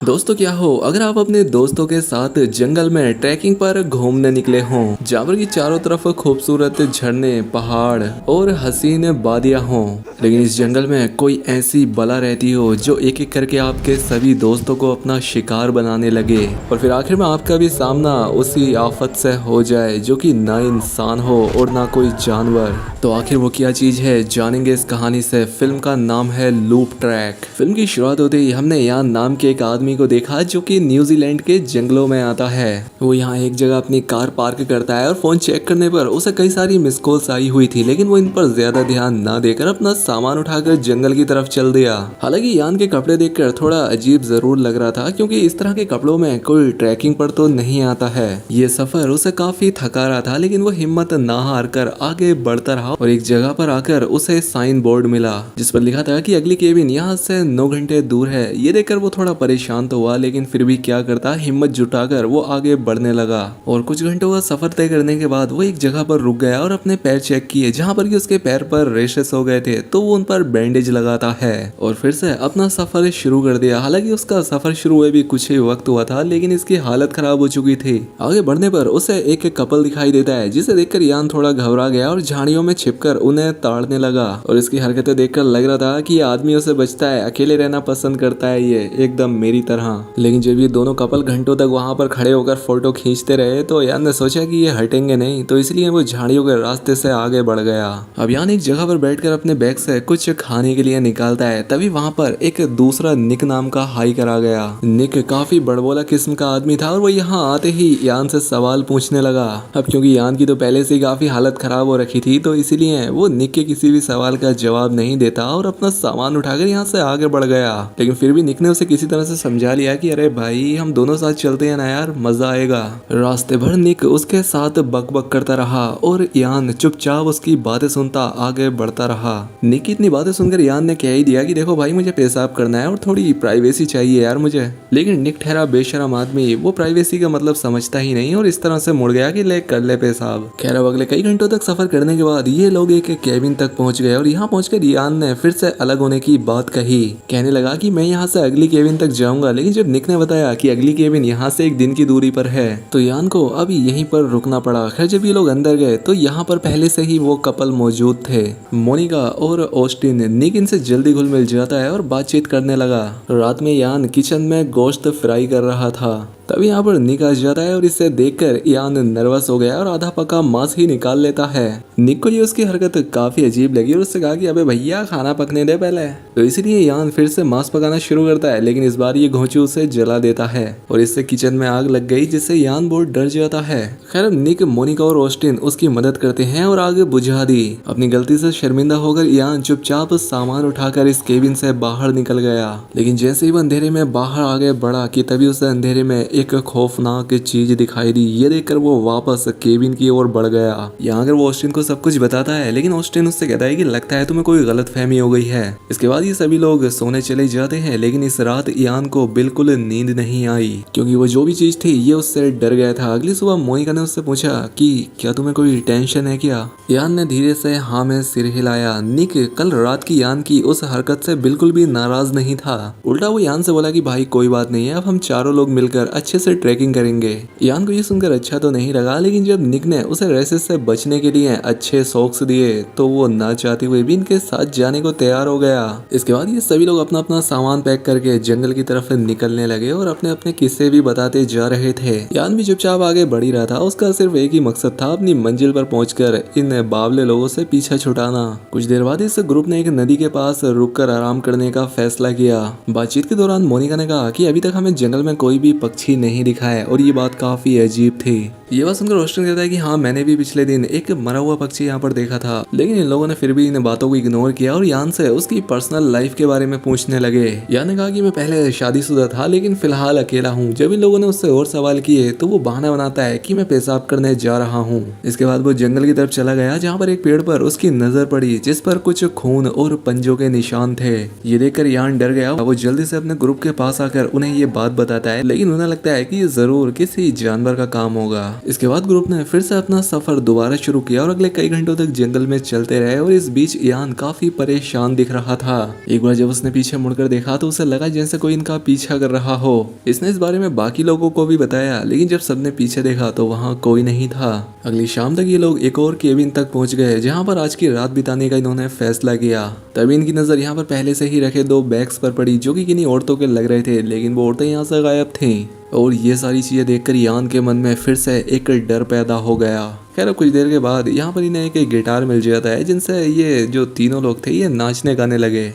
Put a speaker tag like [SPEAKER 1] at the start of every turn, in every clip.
[SPEAKER 1] दोस्तों क्या हो अगर आप अपने दोस्तों के साथ जंगल में ट्रैकिंग पर घूमने निकले हों जहाँ पर की चारों तरफ खूबसूरत झरने पहाड़ और हसीन वादियां हों, लेकिन इस जंगल में कोई ऐसी बला रहती हो जो एक एक करके आपके सभी दोस्तों को अपना शिकार बनाने लगे और फिर आखिर में आपका भी सामना उसी आफत से हो जाए जो कि ना इंसान हो और ना कोई जानवर। तो आखिर वो क्या चीज है जानेंगे इस कहानी से। फिल्म का नाम है लूप ट्रैक। फिल्म की शुरुआत होते ही हमने यान नाम के एक आदमी को देखा जो कि न्यूजीलैंड के जंगलों में आता है। वो यहाँ एक जगह अपनी कार पार्क करता है और फोन चेक करने पर उसे कई सारी मिस कॉल्स आई हुई थी, लेकिन वो इन पर ज्यादा ध्यान ना देकर अपना सामान उठाकर जंगल की तरफ चल दिया। हालांकि यान के कपड़े देखकर थोड़ा अजीब जरूर लग रहा था क्योंकि इस तरह के कपड़ों में कोई ट्रैकिंग पर तो नहीं आता है। ये सफर उसे काफी थका रहा था, लेकिन वो हिम्मत ना हार कर आगे बढ़ता रहा और एक जगह पर आकर उसे साइन बोर्ड मिला जिस पर लिखा था कि अगली केबिन यहाँ से 9 घंटे दूर है। ये देखकर वो थोड़ा परेशान तो हुआ, लेकिन फिर भी क्या करता, हिम्मत जुटाकर वो आगे बढ़ने लगा और कुछ घंटों का सफर तय करने के बाद वो एक जगह पर रुक गया और अपने पैर चेक किए जहाँ पर कि उसके पैर पर रेशेस हो गए थे, तो वो उन पर बैंडेज लगाता है और फिर से अपना सफर शुरू कर दिया। हालांकि उसका सफर शुरू हुए भी कुछ ही वक्त हुआ था, लेकिन इसकी हालत खराब हो चुकी थी। आगे बढ़ने पर उसे एक कपल दिखाई देता है जिसे देखकर यान थोड़ा घबरा गया और झाड़ियों में छिपकर उन्हें ताड़ने लगा और इसकी हरकतें देखकर लग रहा था कि आदमियों से बचता है, अकेले रहना पसंद करता है, ये एकदम मेरी तरह। लेकिन जब ये दोनों कपल घंटों तक वहां पर खड़े होकर फोटो खींचते रहे तो यान ने सोचा कि ये हटेंगे नहीं, तो इसलिए वो झाड़ियों के रास्ते से आगे बढ़ गया। अब यान एक जगह पर बैठकर अपने बैग से कुछ खाने के लिए निकालता है, तभी वहां पर एक दूसरा निक नाम का हाइकर आ गया। निक काफी बड़बोला किस्म का आदमी था और वो यहाँ आते ही यान से सवाल पूछने लगा। अब क्योंकि यान की तो पहले से ही काफी हालत खराब हो रखी थी, तो इसीलिए वो निक के किसी भी सवाल का जवाब नहीं देता और अपना सामान उठाकर यहाँ से आगे बढ़ गया। लेकिन फिर भी निक ने उसे किसी तरह से समझा लिया कि अरे भाई हम दोनों साथ चलते हैं ना यार, मजा आएगा। रास्ते भर निक उसके साथ बक बक करता रहा और यान चुपचाप उसकी बातें सुनता आगे बढ़ता रहा। निक की इतनी बातें सुनकर यान ने कह ही दिया कि देखो भाई मुझे पेशाब करना है और थोड़ी प्राइवेसी चाहिए यार मुझे। लेकिन निक ठहरा बेशरम आदमी, वो प्राइवेसी का मतलब समझता ही नहीं और इस तरह से मुड़ गया कि ले कर ले पेशाब। खैर अब अगले कई घंटों तक सफर करने के बाद ये लोग एक केबिन तक पहुंच गए और यहाँ पहुंचकर यान ने फिर से अलग होने की बात कही। कहने लगा कि मैं यहाँ से अगली केबिन तक जाऊंगा, लेकिन जब निक ने बताया कि अगली केबिन यहाँ से 1 दिन की दूरी पर है तो यान को अभी यहीं पर रुकना पड़ा। खैर जब ये लोग अंदर गए तो यहाँ पर पहले से ही वो कपल मौजूद थे, मोनिका और ऑस्टिन। निक इनसे जल्दी घुल मिल जाता है और बातचीत करने लगा। रात में यान किचन में गोश्त फ्राई कर रहा था, तभी यहाँ पर निक आ जाता है और इसे देखकर यान नर्वस हो गया और आधा पका मांस ही निकाल लेता है। निक को ये उसकी हरकत काफी अजीब लगी और उससे कहा कि अबे भैया खाना पकने दे पहले। तो इसीलिए यान फिर से मांस पकाना शुरू करता है, लेकिन इस बार ये घोंचू उसे जला देता है और इससे किचन में आग लग गई जिससे यान बहुत डर जाता है। खैर निक, मोनिका और ऑस्टिन उसकी मदद करते हैं और आग बुझा दी। अपनी गलती से शर्मिंदा होकर यान चुपचाप सामान उठाकर इस केबिन से बाहर निकल गया। लेकिन जैसे ही वो अंधेरे में बाहर आगे बढ़ा कि तभी उसे अंधेरे में एक खौफनाक चीज दिखाई दी। ये देखकर वो वापस केबिन की ओर बढ़ गया। यहाँ अगर वो ऑस्टिन को सब कुछ बताता है, लेकिन ऑस्टिन उससे कहता है कि लगता है तुम्हें कोई गलतफहमी हो गई है। इसके बाद ये सभी लोग सोने चले जाते हैं, लेकिन इस रात यान को बिल्कुल नींद नहीं आई क्योंकि वो जो भी चीज थी ये उससे डर गया था। अगली सुबह मोनिका ने उससे पूछा कि क्या तुम्हें कोई टेंशन है क्या। यान ने धीरे से हाँ में सिर हिलाया। निक कल रात की यान की उस हरकत से बिल्कुल भी नाराज नहीं था, उल्टा वो यान से बोला कि भाई कोई बात नहीं है, अब हम चारों लोग मिलकर अच्छे से ट्रैकिंग करेंगे। यान को ये सुनकर अच्छा तो नहीं लगा, लेकिन जब निक ने उसे रेसेस से बचने के लिए अच्छे सॉक्स दिए तो वो ना चाहते हुए भी इनके साथ जाने को तैयार हो गया। इसके बाद ये सभी लोग अपना अपना सामान पैक करके जंगल की तरफ निकलने लगे और अपने अपने किस्से भी बताते जा रहे थे। यान भी चुपचाप आगे बढ़ ही रहा था। उसका सिर्फ एक ही मकसद था, अपनी मंजिल पर पहुंचकर इन बावले लोगों से पीछा छुड़ाना। कुछ देर बाद इस ग्रुप ने एक नदी के पास रुककर आराम करने का फैसला किया। बातचीत के दौरान मोनिका ने कहा कि अभी तक हमें जंगल में कोई भी पक्षी नहीं दिखा है और ये बात काफी अजीब थी। ये बात सुनकर ऑस्टिन कहता है कि हाँ मैंने भी पिछले दिन एक मरा हुआ पक्षी यहाँ पर देखा था, लेकिन इन लोगों ने फिर भी इन बातों को इग्नोर किया और यान से उसकी पर्सनल लाइफ के बारे में पूछने लगे। यान ने कहा कि मैं पहले शादीशुदा था लेकिन फिलहाल अकेला हूँ। जब इन लोगों ने उससे और सवाल किए तो वो बहाना बनाता है कि मैं पेशाब करने जा रहा हूँ। इसके बाद वो जंगल की तरफ चला गया जहाँ पर एक पेड़ पर उसकी नजर पड़ी जिस पर कुछ खून और पंजों के निशान थे। ये देखकर यान डर गया। वो जल्दी से अपने ग्रुप के पास आकर उन्हें ये बात बताता है, लेकिन उन्हें लगता लगता है कि ये जरूर किसी जानवर का काम होगा। इसके बाद ग्रुप ने फिर से अपना सफर दोबारा शुरू किया और अगले कई घंटों तक जंगल में चलते रहे और इस बीच इयान काफी परेशान दिख रहा था। एक बार जब उसने पीछे मुड़कर देखा तो उसे लगा जैसे कोई इनका पीछा कर रहा हो। इसने इस बारे में बाकी लोगों को भी बताया, लेकिन जब सबने पीछे देखा तो वहाँ कोई नहीं था। अगली शाम तक ये लोग एक और केबिन तक पहुंच गए जहाँ पर आज की रात बिताने का इन्होंने फैसला किया। तभी इनकी नजर यहाँ पर पहले से ही रखे 2 बैग्स पर पड़ी जो कि किन्हीं औरतों के लग रहे थे, लेकिन वो औरतें यहाँ से गायब थीं। और ये सारी चीजें देखकर यान के मन में फिर से एक डर पैदा हो गया। खैर कुछ देर के बाद यहाँ पर इन्हें एक गिटार मिल जाता है जिनसे ये जो तीनों लोग थे ये नाचने गाने लगे।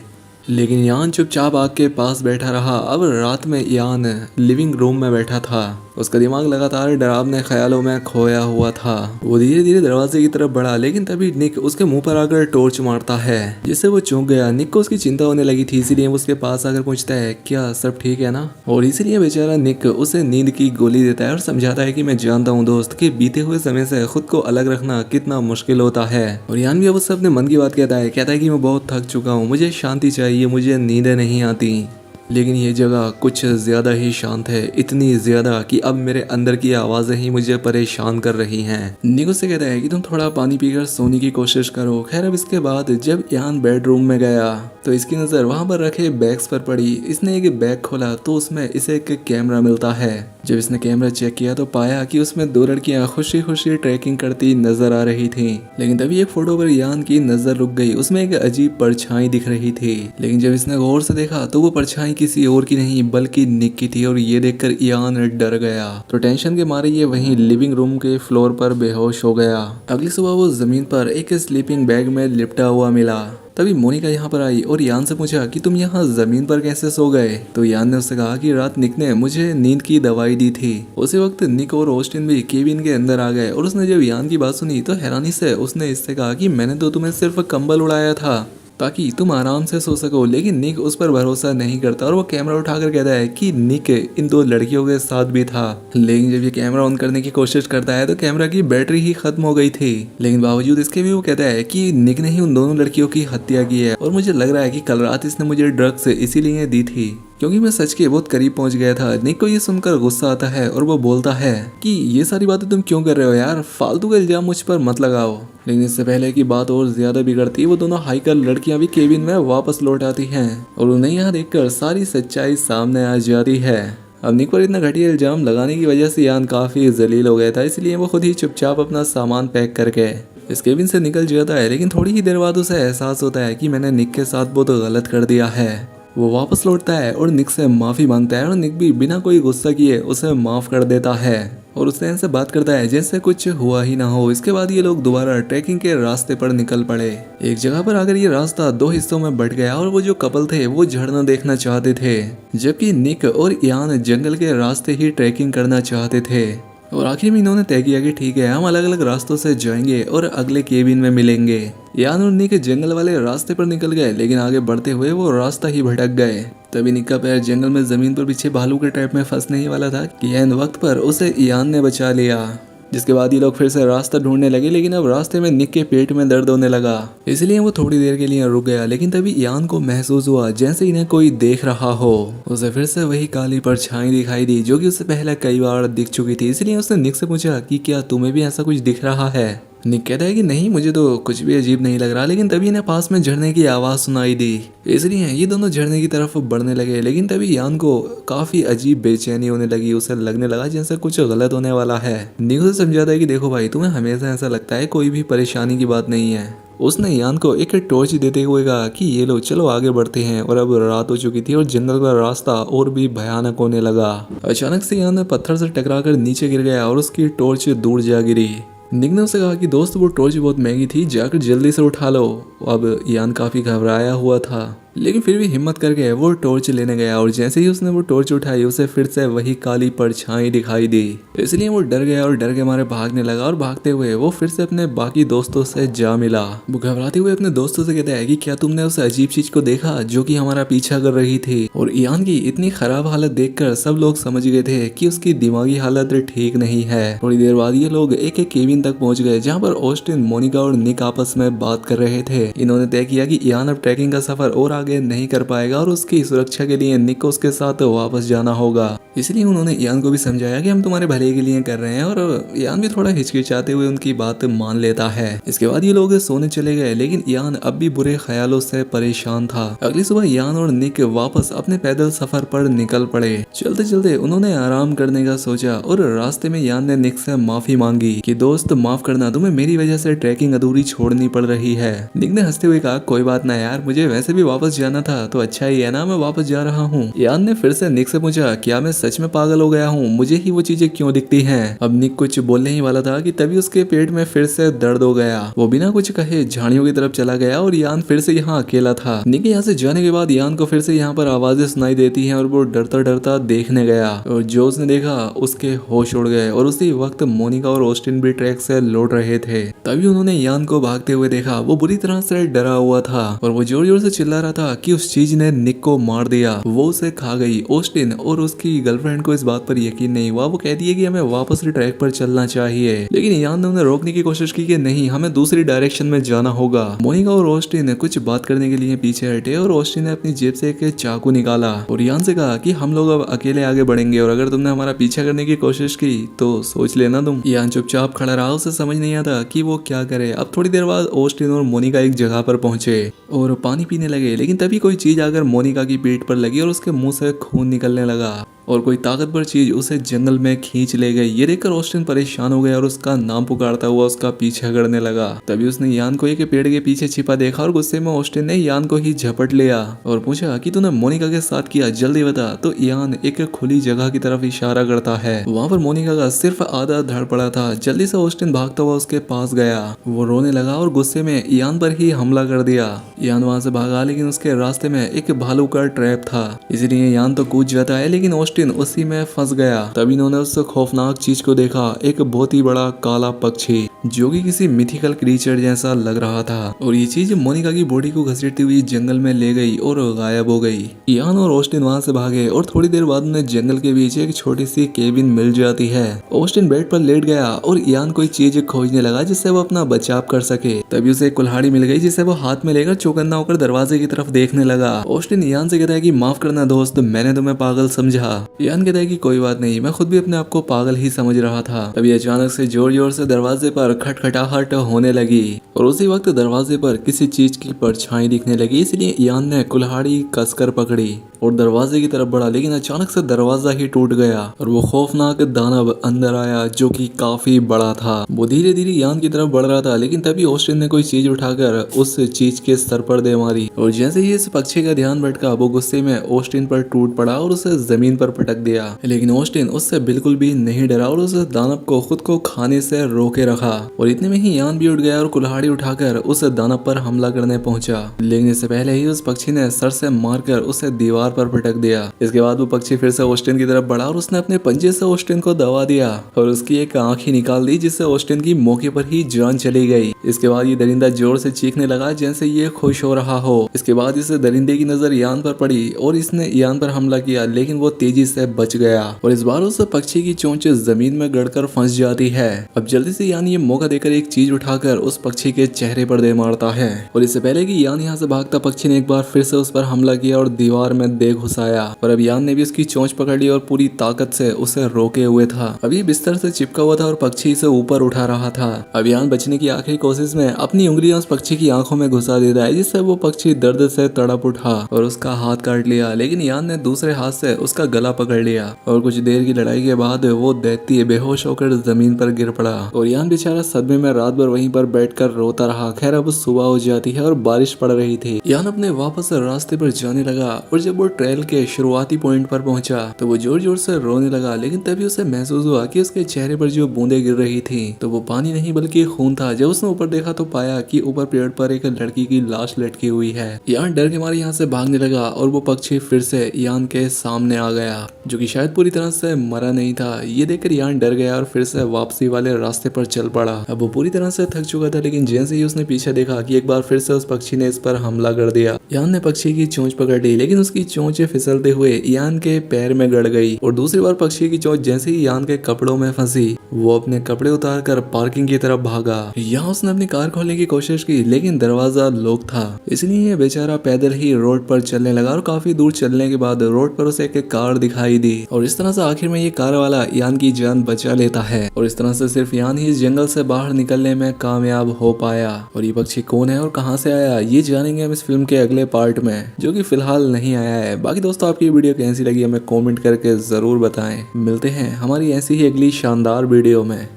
[SPEAKER 1] लेकिन यान चुपचाप आग के पास बैठा रहा। अब रात में यान लिविंग रूम में बैठा था। उसका दिमाग लगातार डरावने ख्यालों में खोया हुआ था। वो धीरे धीरे दरवाजे की तरफ बढ़ा, लेकिन तभी निक उसके मुंह पर आकर टॉर्च मारता है जिससे वो चौंक गया। निक को उसकी चिंता होने लगी थी, इसीलिए वो उसके पास आकर पूछता है क्या सब ठीक है ना। और इसीलिए बेचारा निक उसे नींद की गोली देता है और समझाता है कि मैं जानता हूँ दोस्त कि बीते हुए समय से खुद को अलग रखना कितना मुश्किल होता है। और यान भी अब उससे अपने मन की बात कहता है कि मैं बहुत थक चुका हूँ, मुझे शांति चाहिए, मुझे नींदें नहीं आती। लेकिन ये जगह कुछ ज़्यादा ही शांत है, इतनी ज़्यादा कि अब मेरे अंदर की आवाज़ें ही मुझे परेशान कर रही हैं। निको से कहता है कि तुम थोड़ा पानी पीकर सोने की कोशिश करो। खैर अब इसके बाद जब यान बेडरूम में गया तो इसकी नज़र वहाँ पर रखे बैग्स पर पड़ी। इसने एक बैग खोला तो उसमें इसे एक कैमरा मिलता है। जब इसने कैमरा चेक किया तो पाया कि उसमें 2 लड़कियां खुशी खुशी ट्रैकिंग करती नजर आ रही थीं। लेकिन तभी एक फोटो पर यान की नजर रुक गई। उसमें एक अजीब परछाई दिख रही थी। लेकिन जब इसने गौर से देखा तो वो परछाई किसी और की नहीं बल्कि निक की थी। और ये देखकर यान डर गया तो टेंशन के मारे ये वहीं लिविंग रूम के फ्लोर पर बेहोश हो गया। अगली सुबह वो जमीन पर एक स्लीपिंग बैग में लिपटा हुआ मिला। तभी मोनिका यहाँ पर आई और यान से पूछा कि तुम यहाँ जमीन पर कैसे सो गए। तो यान ने उससे कहा कि रात निक ने मुझे नींद की दवाई दी थी। उसी वक्त निक और ऑस्टिन भी केबिन के अंदर आ गए और उसने जब यान की बात सुनी तो हैरानी से उसने इससे कहा कि मैंने तो तुम्हें सिर्फ कंबल उड़ाया था ताकि तुम आराम से सो सको। लेकिन निक उस पर भरोसा नहीं करता और वो कैमरा उठाकर कहता है कि निक इन 2 लड़कियों के साथ भी था। लेकिन जब ये कैमरा ऑन करने की कोशिश करता है तो कैमरा की बैटरी ही खत्म हो गई थी। लेकिन बावजूद इसके भी वो कहता है कि निक ने ही उन दोनों लड़कियों की हत्या की है और मुझे लग रहा है कि कल रात इसने मुझे ड्रग्स इसीलिए दी थी क्योंकि मैं सच के बहुत करीब पहुंच गया था। निक को ये सुनकर गुस्सा आता है और वो बोलता है कि ये सारी बातें तुम क्यों कर रहे हो यार, फालतू का इल्जाम मुझ पर मत लगाओ। लेकिन इससे पहले कि बात और ज्यादा बिगड़ती वो दोनों हाइकर लड़कियां भी केबिन में वापस लौट आती हैं और उन्हें यहाँ देखकर सारी सच्चाई सामने आ जाती है। अब निक पर इतना घटिया इल्जाम लगाने की वजह से यान काफी जलील हो गया था, इसलिए वो खुद ही चुपचाप अपना सामान पैक करके इस केबिन से निकल जाता है। लेकिन थोड़ी ही देर बाद उसे एहसास होता है कि मैंने निक के साथ बहुत गलत कर दिया है। वो वापस लौटता है और निक से माफी मांगता है और निक भी बिना कोई गुस्सा किए उसे माफ कर देता है और उससे इनसे बात करता है जैसे कुछ हुआ ही ना हो। इसके बाद ये लोग दोबारा ट्रैकिंग के रास्ते पर निकल पड़े। एक जगह पर आकर ये रास्ता 2 हिस्सों में बंट गया और वो जो कपल थे वो झरना देखना चाहते थे जबकि निक और यान जंगल के रास्ते ही ट्रैकिंग करना चाहते थे। और आखिर में इन्होंने तय किया कि ठीक है हम अलग अलग रास्तों से जाएंगे और अगले केबिन में मिलेंगे। यान और निक जंगल वाले रास्ते पर निकल गए, लेकिन आगे बढ़ते हुए वो रास्ता ही भटक गए। तभी निक का पैर जंगल में जमीन पर पीछे भालू के ट्रैप में फंसने ही वाला था कि एन वक्त पर उसे यान ने बचा लिया। जिसके बाद ये लोग फिर से रास्ता ढूंढने लगे, लेकिन अब रास्ते में निक के पेट में दर्द होने लगा, इसलिए वो थोड़ी देर के लिए रुक गया। लेकिन तभी यान को महसूस हुआ जैसे इन्हें कोई देख रहा हो। उसे फिर से वही काली परछाई दिखाई दी जो कि उसे पहले कई बार दिख चुकी थी। इसलिए उसने निक से पूछा कि क्या तुम्हें भी ऐसा कुछ दिख रहा है। निक कहता है कि नहीं, मुझे तो कुछ भी अजीब नहीं लग रहा। लेकिन तभी इन्हें पास में झरने की आवाज सुनाई दी, इसलिए ये दोनों झरने की तरफ बढ़ने लगे। लेकिन तभी यान को काफी अजीब बेचैनी होने लगी। उसे लगने लगा जैसे कुछ गलत होने वाला है। निक उसे समझाता है कि देखो भाई, तुम्हें हमेशा ऐसा लगता है, कोई भी परेशानी की बात नहीं है। उसने यान को एक टॉर्च देते हुए कहा कि ये लो चलो आगे बढ़ते हैं। और अब रात हो चुकी थी और जंगल का रास्ता और भी भयानक होने लगा। अचानक से यान पत्थर से टकराकर नीचे गिर गया और उसकी टॉर्च दूर जा गिरी। निक ने उसे कहा कि दोस्त वो टॉर्च बहुत महंगी थी, जाकर जल्दी से उठा लो। अब यान काफी घबराया हुआ था, लेकिन फिर भी हिम्मत करके वो टॉर्च लेने गया। और जैसे ही उसने वो टॉर्च उठाई उसे फिर से वही काली परछाई दिखाई दी, इसलिए वो डर गया और डर के मारे भागने लगा। और भागते हुए वो फिर से अपने बाकी दोस्तों से जा मिला। वो घबराते हुए अपने दोस्तों से कहता है कि क्या तुमने उस अजीब चीज को देखा जो कि हमारा पीछा कर रही थी। और यान की इतनी खराब हालत देखकर सब लोग समझ गए थे कि उसकी दिमागी हालत ठीक नहीं है। थोड़ी देर बाद ये लोग एक केबिन तक पहुंच गए जहाँ पर ऑस्टिन, मोनिका और निक आपस में बात कर रहे थे। इन्होंने तय किया कि यान अब ट्रैकिंग का सफर और आगे नहीं कर पाएगा और उसकी सुरक्षा के लिए निक को उसके साथ वापस जाना होगा। इसलिए उन्होंने यान को भी समझाया कि हम तुम्हारे भले के लिए कर रहे हैं, और यान भी थोड़ा हिचकिचाते हुए उनकी बात मान लेता है। इसके बाद ये लोग सोने चले गए, लेकिन यान अब भी बुरे ख्यालों से परेशान था। अगली सुबह यान और निक वापस अपने पैदल सफर पर निकल पड़े। चलते चलते उन्होंने आराम करने का सोचा और रास्ते में यान ने निक से माफी मांगी कि दोस्त माफ करना, तुम्हें मेरी वजह से ट्रैकिंग अधूरी छोड़नी पड़ रही है। निक ने हंसते हुए कहा, कोई बात ना यार, मुझे वैसे भी वापस जाना था तो अच्छा ही है ना, मैं वापस जा रहा हूँ। यान ने फिर से निक से पूछा, क्या मैं सच में पागल हो गया हूँ? मुझे ही वो चीजें क्यों दिखती हैं? अब निक कुछ बोलने ही वाला था कि तभी उसके पेट में फिर से दर्द हो गया। वो बिना कुछ कहे झाड़ियों की तरफ चला गया और यान फिर से यहाँ अकेला था। निक यहाँ से जाने के बाद यान को फिर से यहाँ पर आवाजें सुनाई देती हैं और वो डरता डरता देखने गया, और जो उसने देखा उसके होश उड़ गए। और उसी वक्त मोनिका और ऑस्टिन भी ट्रैक से लौट रहे थे। तभी उन्होंने यान को भागते हुए देखा। वो बुरी तरह से डरा हुआ था और वो जोर जोर से चिल्ला रहा था कि उस चीज ने निक को मार दिया, वो उसे खा गई। ऑस्टिन और उसकी गर्लफ्रेंड को इस बात पर यकीन नहीं हुआ। वो कहती है कि हमें वापस ट्रैक पर चलना चाहिए, लेकिन यान ने उन्हें रोकने की कोशिश की कि नहीं, हमें दूसरी डायरेक्शन में जाना होगा। मोनिका और ऑस्टिन कुछ बात करने के लिए पीछे हटे और ऑस्टिन ने अपनी जेब से एक चाकू निकाला और यान से कहा कि हम लोग अब अकेले आगे बढ़ेंगे, और अगर तुमने हमारा पीछा करने की कोशिश की तो सोच लेना तुम। यान चुपचाप खड़ा रहा, उसे समझ नहीं आता कि वो क्या करे। अब थोड़ी देर बाद ऑस्टिन और मोनिका एक जगह पर पहुंचे और पानी पीने लगे, लेकिन तभी कोई चीज आकर मोनिका की पीठ पर लगी और उसके मुंह से खून निकलने लगा और कोई ताकतवर चीज उसे जंगल में खींच ले गई। ये देखकर ऑस्टिन परेशान हो गया और उसका नाम पुकारता हुआ उसका पीछा करने लगा। तभी उसने यान को एक पेड़ के पीछे छिपा देखा और गुस्से में ऑस्टिन ने यान को ही झपट लिया और पूछा कि तूने मोनिका के साथ किया, जल्दी बता। तो यान एक खुली जगह की तरफ इशारा करता है। वहाँ पर मोनिका का सिर्फ आधा धड़ पड़ा था। जल्दी से ऑस्टिन भागता हुआ उसके पास गया। वो रोने लगा और गुस्से में यान पर ही हमला कर दिया। यान वहाँ से भागा, लेकिन उसके रास्ते में एक भालू का ट्रैप था, इसलिए यान तो कूद जाता है, लेकिन ऑस्टिन उसी में फंस गया। तभी इन्होंने उस खौफनाक चीज को देखा, एक बहुत ही बड़ा काला पक्षी जो कि किसी मिथिकल क्रीचर जैसा लग रहा था, और ये चीज मोनिका की बॉडी को घसीटती हुई जंगल में ले गई और गायब हो गई। यान और ऑस्टिन वहां से भागे और थोड़ी देर बाद उन्हें जंगल के बीच एक छोटी सी केबिन मिल जाती है। ऑस्टिन बेड पर लेट गया और यान कोई चीज खोजने लगा जिससे वो अपना बचाव कर सके। तभी उसे एक कुल्हाड़ी मिल गई जिसे वो हाथ में लेकर चौकन्ना होकर दरवाजे की तरफ देखने लगा। ऑस्टिन यान से कहता है कि माफ करना दोस्त, मैंने तुम्हें पागल समझा। यान कहता है कि कोई बात नहीं, मैं खुद भी अपने आप को पागल ही समझ रहा था। तभी अचानक से जोर जोर से दरवाजे पर खटखटाहट होने लगी और उसी वक्त दरवाजे पर किसी चीज की परछाई दिखने लगी। इसलिए यान ने कुल्हाड़ी कसकर पकड़ी और दरवाजे की तरफ बढ़ा, लेकिन अचानक से दरवाजा ही टूट गया और वो खौफनाक दानव अंदर आया जो कि काफी बड़ा था। वो धीरे धीरे यान की तरफ बढ़ रहा था, लेकिन तभी ऑस्टिन ने कोई चीज उठाकर उस चीज के सर पर दे मारी और जैसे ही इस पक्षी का ध्यान भटका, वो गुस्से में ऑस्टिन पर टूट पड़ा और उसे जमीन पर पटक दिया। लेकिन ऑस्टिन उससे बिल्कुल भी नहीं डरा और उस दानव को खुद को खाने से रोके रखा। और इतने में ही यान भी उठ गया और कुल्हाड़ी उठाकर उस दानव पर हमला करने पहुंचा, लेकिन इससे पहले ही उस पक्षी ने सर से मारकर उसे दीवार पर पटक दिया। इसके बाद वो पक्षी फिर से ऑस्टिन की तरफ बढ़ा और उसने अपने पंजे से ऑस्टिन को दबा दिया और उसकी एक आंख ही निकाल दी, जिससे ऑस्टिन की मौके पर ही जान चली गई। इसके बाद ये दरिंदा जोर से चीखने लगा जैसे ये खुश हो रहा हो। इसके बाद इस दरिंदे की नजर यान पर पड़ी और इसने यान पर हमला किया, लेकिन वो तेजी से बच गया और इस बार उस पक्षी की चोंच जमीन में गड़कर फंस जाती है। अब जल्दी से यान ये मौका देकर एक चीज उठाकर उस पक्षी के चेहरे पर दे मारता है और इससे पहले कि यान यहाँ से भागता, पक्षी ने एक बार फिर से उस पर हमला किया और दीवार में दे घुसाया। और अब यान ने भी उसकी चोंच पकड़ ली और पूरी ताकत से उसे रोके हुए था। अभी बिस्तर से चिपका हुआ था और पक्षी से ऊपर उठा रहा था। अब यान बचने की आखिरी कोशिश में अपनी उंगलियां उस पक्षी की आंखों में घुसा देता है, जिससे वो पक्षी दर्द से तड़प उठा और उसका हाथ काट लिया। लेकिन यान ने दूसरे हाथ से उसका गला पकड़ लिया और कुछ देर की लड़ाई के बाद वो दैत्य बेहोश होकर जमीन पर गिर पड़ा और यान बेचारा सदमे में रात भर वहीं पर बैठकर रोता रहा। खैर अब सुबह हो जाती है और बारिश पड़ रही थी। यान अपने वापस रास्ते पर जाने लगा और जब वो ट्रेल के शुरुआती पॉइंट पर पहुंचा तो वो जोर जोर से रोने लगा, लेकिन तभी उसे महसूस हुआ कि उसके चेहरे पर जो बूंदे गिर रही थी तो वो पानी नहीं बल्कि खून था। जब उसने ऊपर देखा तो पाया कि ऊपर पेड़ पर एक लड़की की लाश लटकी हुई है। यान डर के मारे यहाँ से भागने लगा और वो पक्षी फिर से यान के सामने आ गया, जो कि शायद पूरी तरह से मरा नहीं था। ये देखकर यान डर गया और फिर से वापसी वाले रास्ते पर चल पड़ा। अब वो पूरी तरह से थक चुका था, लेकिन जैसे ही उसने पीछे देखा कि एक बार फिर से उस पक्षी ने इस पर हमला कर दिया। यान ने पक्षी की चोंच पकड़ ली, लेकिन उसकी चोंच फिसलते हुए यान के पैर में गड़ गई और दूसरी बार पक्षी की चोंच जैसे ही यान के कपड़ों में फंसी, वो अपने कपड़े उतार कर पार्किंग की तरफ भागा। यहाँ उसने अपनी कार खोलने की कोशिश की, लेकिन दरवाजा लॉक था। इसलिए ये बेचारा पैदल ही रोड पर चलने लगा और काफी दूर चलने के बाद रोड पर उसे एक कार दिखाई दी और इस तरह से आखिर में ये कार वाला यान की जान बचा लेता है और इस तरह से सिर्फ यान ही इस जंगल से बाहर निकलने में कामयाब हो पाया। और ये पक्षी कौन है और कहां से आया ये जानेंगे हम इस फिल्म के अगले पार्ट में, जो कि फिलहाल नहीं आया है। बाकी दोस्तों आपकी वीडियो कैसी लगी हमें कमेंट करके जरूर बताएं। मिलते हैं हमारी ऐसी ही अगली शानदार वीडियो में।